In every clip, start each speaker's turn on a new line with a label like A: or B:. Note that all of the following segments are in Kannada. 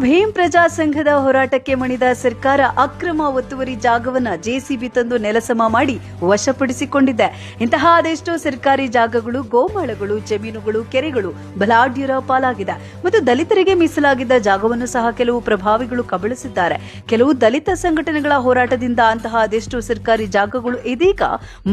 A: ಭೀಮ್ ಪ್ರಜಾ ಸಂಘದ ಹೋರಾಟಕ್ಕೆ ಮಣಿದ ಸರ್ಕಾರ ಅಕ್ರಮ ಒತ್ತುವರಿ ಜಾಗವನ್ನ ಜೆಸಿಬಿ ತಂದು ನೆಲಸಮ ಮಾಡಿ ವಶಪಡಿಸಿಕೊಂಡಿದೆ. ಇಂತಹ ಅದೆಷ್ಟೋ ಸರ್ಕಾರಿ ಜಾಗಗಳು, ಗೋಮಾಳಗಳು, ಜಮೀನುಗಳು, ಕೆರೆಗಳು ಬಲಾಢ್ಯರ ಪಾಲಾಗಿದೆ ಮತ್ತು ದಲಿತರಿಗೆ ಮೀಸಲಾಗಿದ್ದ ಜಾಗವನ್ನು ಸಹ ಕೆಲವು ಪ್ರಭಾವಿಗಳು ಕಬಳಿಸಿದ್ದಾರೆ. ಕೆಲವು ದಲಿತ ಸಂಘಟನೆಗಳ ಹೋರಾಟದಿಂದ ಅಂತಹ ಅದೆಷ್ಟೋ ಸರ್ಕಾರಿ ಜಾಗಗಳು ಇದೀಗ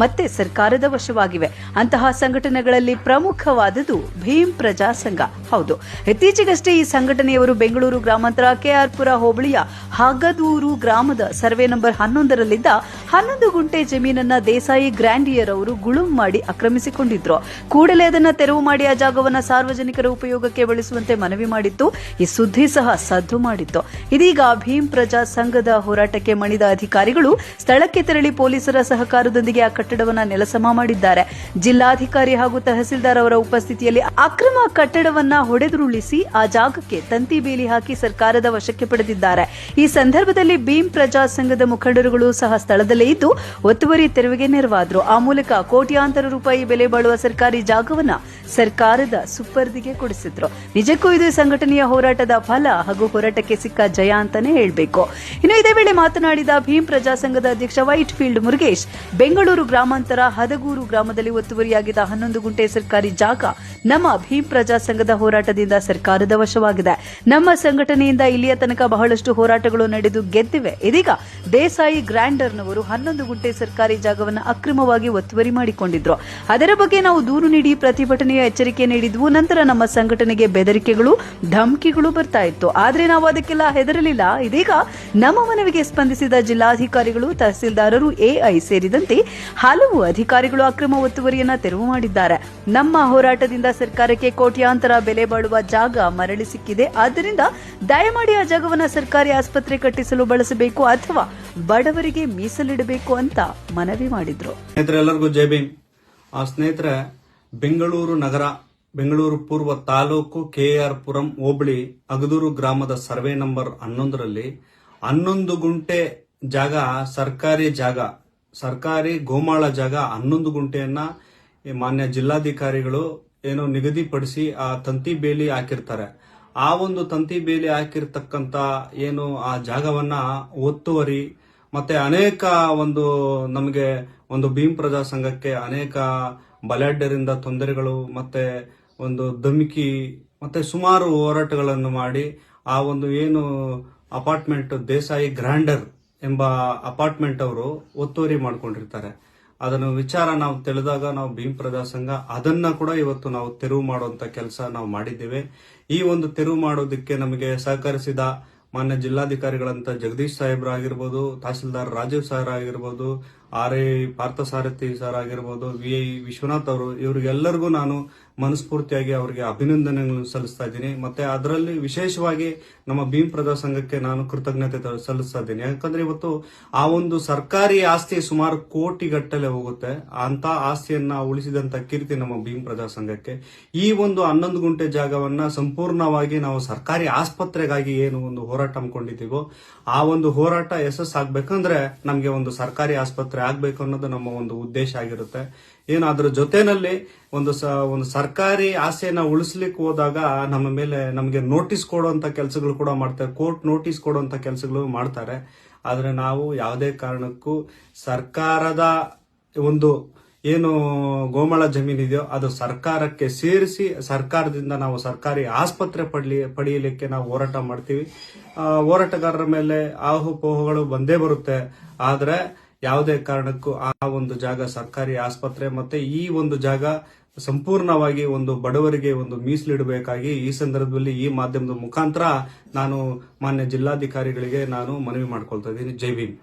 A: ಮತ್ತೆ ಸರ್ಕಾರದ ವಶವಾಗಿವೆ. ಅಂತಹ ಸಂಘಟನೆಗಳಲ್ಲಿ ಪ್ರಮುಖವಾದದ್ದು ಭೀಮ್ ಪ್ರಜಾ ಸಂಘ. ಹೌದು, ಇತ್ತೀಚೆಗಷ್ಟೇ ಈ ಸಂಘಟನೆಯವರು ಬೆಂಗಳೂರು ಗ್ರಾಮಾಂತರ ಕೆಆರ್ಪುರ ಹೋಬಳಿಯ ಹಾಗದೂರು ಗ್ರಾಮದ ಸರ್ವೆ ನಂಬರ್ 11ರಲ್ಲಿದ್ದ 11 ಗುಂಟೆ ಜಮೀನನ್ನ ದೇಸಾಯಿ ಗ್ರ್ಯಾಂಡಿಯರ್ ಅವರು ಗುಳುಂ ಮಾಡಿ ಆಕ್ರಮಿಸಿಕೊಂಡಿದ್ರು. ಕೂಡಲೇ ಅದನ್ನ ತೆರವು ಮಾಡಿ ಆ ಜಾಗವನ್ನ ಸಾರ್ವಜನಿಕರ ಉಪಯೋಗಕ್ಕೆ ಬಳಸುವಂತೆ ಮನವಿ ಮಾಡಿತ್ತು. ಈ ಸುದ್ದಿ ಸಹ ಸದ್ದು ಮಾಡಿತ್ತು. ಇದೀಗ ಭೀಮ್ ಪ್ರಜಾ ಸಂಘದ ಹೋರಾಟಕ್ಕೆ ಮಣಿದ ಅಧಿಕಾರಿಗಳು ಸ್ಥಳಕ್ಕೆ ತೆರಳಿ ಪೊಲೀಸರ ಸಹಕಾರದೊಂದಿಗೆ ಆ ಕಟ್ಟಡವನ್ನ ನೆಲಸಮ ಮಾಡಿದ್ದಾರೆ. ಜಿಲ್ಲಾಧಿಕಾರಿ ಹಾಗೂ ತಹಸೀಲ್ದಾರ್ ಅವರ ಉಪಸ್ಥಿತಿಯಲ್ಲಿ ಅಕ್ರಮ ಕಟ್ಟಡವನ್ನ ಹೊಡೆದುರುಳಿಸಿ ಆ ಜಾಗಕ್ಕೆ ತಂತಿ ಬೇಲಿ ಹಾಕಿ ಸರ್ಕಾರದ ವಶಕ್ಕೆ ಪಡೆದಿದ್ದಾರೆ. ಈ ಸಂದರ್ಭದಲ್ಲಿ ಭೀಮ್ ಪ್ರಜಾ ಸಂಘದ ಮುಖಂಡರುಗಳು ಸಹ ಸ್ಥಳದಲ್ಲೇ ಇದ್ದು ಒತ್ತುವರಿ ತೆರವಿಗೆ ನೆರವಾದರು. ಆ ಮೂಲಕ ಕೋಟ್ಯಾಂತರ ರೂಪಾಯಿ ಬೆಲೆ ಬಾಳುವ ಸರ್ಕಾರಿ ಜಾಗವನ್ನ ಸರ್ಕಾರದ ಸುಪರ್ದಿಗೆ ಕೊಡಿಸಿದ್ರು. ನಿಜಕ್ಕೂ ಇದು ಸಂಘಟನೆಯ ಹೋರಾಟದ ಫಲ ಹಾಗೂ ಹೋರಾಟಕ್ಕೆ ಸಿಕ್ಕ ಜಯ ಅಂತಾನೆ ಹೇಳಬೇಕು. ಇನ್ನು ಇದೇ ವೇಳೆ ಮಾತನಾಡಿದ ಭೀಮ್ ಪ್ರಜಾ ಸಂಘದ ಅಧ್ಯಕ್ಷ ವೈಟ್ ಫೀಲ್ಡ್ ಮುರುಗೇಶ್, ಬೆಂಗಳೂರು ಗ್ರಾಮಾಂತರ ಹದಗೂರು ಗ್ರಾಮದಲ್ಲಿ ಒತ್ತುವರಿಯಾಗಿದ್ದ 11 ಗುಂಟೆ ಸರ್ಕಾರಿ ಜಾಗ ನಮ್ಮ ಭೀಮ್ ಪ್ರಜಾ ಸಂಘದ ಹೋರಾಟದಿಂದ ಸರ್ಕಾರದ ವಶವಾಗಿದೆ. ನಮ್ಮ ಸಂಘಟನೆಯಿಂದ ಇಲ್ಲಿಯ ತನಕ ಬಹಳಷ್ಟು ಹೋರಾಟಗಳು ನಡೆದು ಗೆದ್ದಿವೆ. ಇದೀಗ ದೇಸಾಯಿ ಗ್ರ್ಯಾಂಡರ್ನವರು 11 ಗುಂಟೆ ಸರ್ಕಾರಿ ಜಾಗವನ್ನು ಅಕ್ರಮವಾಗಿ ಒತ್ತುವರಿ ಮಾಡಿಕೊಂಡಿದ್ರು. ಅದರ ಬಗ್ಗೆ ನಾವು ದೂರು ನೀಡಿ ಪ್ರತಿಭಟನೆಯ ಎಚ್ಚರಿಕೆ ನೀಡಿದ್ವು. ನಂತರ ನಮ್ಮ ಸಂಘಟನೆಗೆ ಬೆದರಿಕೆಗಳು, ಧಮಕಿಗಳು ಬರ್ತಾ ಇತ್ತು. ಆದ್ರೆ ನಾವು ಅದಕ್ಕೆಲ್ಲ ಹೆದರಲಿಲ್ಲ. ಇದೀಗ ನಮ್ಮ ಮನವಿಗೆ ಸ್ಪಂದಿಸಿದ ಜಿಲ್ಲಾಧಿಕಾರಿಗಳು, ತಹಸೀಲ್ದಾರರು, ಎಐ ಸೇರಿದಂತೆ ಹಲವು ಅಧಿಕಾರಿಗಳು ಅಕ್ರಮ ಒತ್ತುವರಿಯನ್ನ ತೆರವು ಮಾಡಿದ್ದಾರೆ. ನಮ್ಮ ಹೋರಾಟದಿಂದ ಸರ್ಕಾರಕ್ಕೆ ಕೋಟ್ಯಾಂತರ ಬೆಲೆ ಬಾಳುವ ಜಾಗ ಮರಳಿ ಸಿಕ್ಕಿದೆ. ಆದ್ದರಿಂದ ದಯಮಾಡಿ ಆ ಜಾಗವನ್ನು ಸರ್ಕಾರಿ ಆಸ್ಪತ್ರೆ ಕಟ್ಟಿಸಲು ಬಳಸಬೇಕು ಅಥವಾ ಬಡವರಿಗೆ ಮೀಸಲಿಡಬೇಕು ಅಂತ ಮನವಿ ಮಾಡಿದ್ರು.
B: ಎಲ್ಲರಿಗೂ ಜೈ ಭೀಮ್. ಸ್ನೇಹಿತರೆ, ಬೆಂಗಳೂರು ನಗರ, ಬೆಂಗಳೂರು ಪೂರ್ವ ತಾಲೂಕು, ಕೆಆರ್ಪುರಂ ಹೋಬಳಿ ಅಗದೂರು ಗ್ರಾಮದ ಸರ್ವೆ ನಂಬರ್ 11ರಲ್ಲಿ 11 ಗುಂಟೆ ಜಾಗ, ಸರ್ಕಾರಿ ಗೋಮಾಳ ಜಾಗ 11 ಗುಂಟೆಯನ್ನ ಮಾನ್ಯ ಜಿಲ್ಲಾಧಿಕಾರಿಗಳು ಏನೋ ನಿಗದಿಪಡಿಸಿ ಆ ತಂತಿ ಬೇಲಿ ಹಾಕಿರ್ತಾರೆ. ಆ ಒಂದು ತಂತಿ ಬೇಲಿ ಹಾಕಿರ್ತಕ್ಕಂತ ಏನು ಆ ಜಾಗವನ್ನ ಒತ್ತುವರಿ ಮತ್ತೆ ಅನೇಕ ನಮಗೆ ಭೀಮ್ ಪ್ರಜಾ ಸಂಘಕ್ಕೆ ಅನೇಕ ಬಲಾಢ್ಯರಿಂದ ತೊಂದರೆಗಳು ಮತ್ತೆ ಧಮಕಿ ಮತ್ತೆ ಸುಮಾರು ಹೋರಾಟಗಳನ್ನು ಮಾಡಿ ಆ ಏನು ಅಪಾರ್ಟ್ಮೆಂಟ್ ದೇಸಾಯಿ ಗ್ರ್ಯಾಂಡರ್ ಎಂಬ ಅಪಾರ್ಟ್ಮೆಂಟ್ ಅವರು ಒತ್ತುವರಿ ಮಾಡ್ಕೊಂಡಿರ್ತಾರೆ. ಅದನ್ನು ವಿಚಾರ ನಾವು ತಿಳಿದಾಗ ನಾವು ಭೀಮ್ ಪ್ರಜಾ ಸಂಘ ಅದನ್ನ ಕೂಡ ಇವತ್ತು ನಾವು ತೆರವು ಮಾಡುವಂತ ಕೆಲಸ ನಾವು ಮಾಡಿದ್ದೇವೆ. ಈ ತೆರವು ಮಾಡೋದಕ್ಕೆ ನಮಗೆ ಸಹಕರಿಸಿದ ಮಾನ್ಯ ಜಿಲ್ಲಾಧಿಕಾರಿಗಳಂತ ಜಗದೀಶ್ ಸಾಹೇಬ್ರ ಆಗಿರ್ಬೋದು, ತಹಸೀಲ್ದಾರ್ ರಾಜೀವ್ ಸರ್ ಆಗಿರ್ಬೋದು, ಆರ್ಐ ಪಾರ್ಥಸಾರಥಿ ಸರ್ ಆಗಿರ್ಬೋದು, ವಿಐ ವಿಶ್ವನಾಥ್ ಅವರು, ಇವರಿಗೆಲ್ಲರಿಗೂ ನಾನು ಮನಸ್ಫೂರ್ತಿಯಾಗಿ ಅವರಿಗೆ ಅಭಿನಂದನೆಗಳನ್ನು ಸಲ್ಲಿಸ್ತಾ ಇದ್ದೀನಿ. ಮತ್ತೆ ಅದರಲ್ಲಿ ವಿಶೇಷವಾಗಿ ನಮ್ಮ ಭೀಮ್ ಪ್ರಜಾ ಸಂಘಕ್ಕೆ ನಾನು ಕೃತಜ್ಞತೆ ಸಲ್ಲಿಸ್ತಾ ಇದ್ದೀನಿ. ಯಾಕಂದ್ರೆ ಇವತ್ತು ಆ ಸರ್ಕಾರಿ ಆಸ್ತಿ ಸುಮಾರು ಕೋಟಿಗಟ್ಟಲೆ ಹೋಗುತ್ತೆ. ಅಂತ ಆಸ್ತಿಯನ್ನ ಉಳಿಸಿದಂತ ಕೀರ್ತಿ ನಮ್ಮ ಭೀಮ್ ಪ್ರಜಾ ಸಂಘಕ್ಕೆ. ಈ 11 ಗುಂಟೆ ಜಾಗವನ್ನ ಸಂಪೂರ್ಣವಾಗಿ ನಾವು ಸರ್ಕಾರಿ ಆಸ್ಪತ್ರೆಗಾಗಿ ಏನು ಹೋರಾಟ ಹಮ್ಮಿಕೊಂಡಿದ್ದೀವೋ ಆ ಹೋರಾಟ ಯಶಸ್ಸಾಗಬೇಕಂದ್ರೆ ನಮಗೆ ಸರ್ಕಾರಿ ಆಸ್ಪತ್ರೆ ಆಗ್ಬೇಕು ಅನ್ನೋದು ನಮ್ಮ ಉದ್ದೇಶ ಆಗಿರುತ್ತೆ. ಏನು ಅದ್ರ ಜೊತೆನಲ್ಲಿ ಒಂದು ಸರ್ಕಾರಿ ಆಸೆಯನ್ನ ಉಳಿಸ್ಲಿಕ್ಕೆ ಹೋದಾಗ ನಮ್ಮ ಮೇಲೆ ನಮಗೆ ನೋಟಿಸ್ ಕೊಡುವಂತ ಕೆಲಸಗಳು ಕೂಡ ಮಾಡ್ತಾರೆ, ಕೋರ್ಟ್ ನೋಟಿಸ್ ಕೊಡುವಂತ ಕೆಲಸಗಳು ಮಾಡ್ತಾರೆ. ಆದ್ರೆ ನಾವು ಯಾವುದೇ ಕಾರಣಕ್ಕೂ ಸರ್ಕಾರದ ಏನು ಗೋಮಾಳ ಜಮೀನಿದೆಯೋ ಅದು ಸರ್ಕಾರಕ್ಕೆ ಸೇರಿಸಿ ಸರ್ಕಾರದಿಂದ ನಾವು ಸರ್ಕಾರಿ ಆಸ್ಪತ್ರೆ ಪಡೆಯಲಿಕ್ಕೆ ನಾವು ಹೋರಾಟ ಮಾಡ್ತೀವಿ. ಹೋರಾಟಗಾರರ ಮೇಲೆ ಆಹುಪೋಹಗಳು ಬಂದೇ ಬರುತ್ತೆ. ಆದ್ರೆ ಯಾವುದೇ ಕಾರಣಕ್ಕೂ ಆ ಜಾಗ ಸರ್ಕಾರಿ ಆಸ್ಪತ್ರೆ ಮತ್ತೆ ಈ ಜಾಗ ಸಂಪೂರ್ಣವಾಗಿ ಬಡವರಿಗೆ ಮೀಸಲಿಡಬೇಕಾಗಿ ಈ ಸಂದರ್ಭದಲ್ಲಿ ಈ ಮಾಧ್ಯಮದ ಮುಖಾಂತರ ನಾನು ಮಾನ್ಯ ಜಿಲ್ಲಾಧಿಕಾರಿಗಳಿಗೆ ನಾನು ಮನವಿ ಮಾಡ್ಕೊಳ್ತಾ ಇದ್ದೀನಿ. ಜೈ ಭೀಮ್.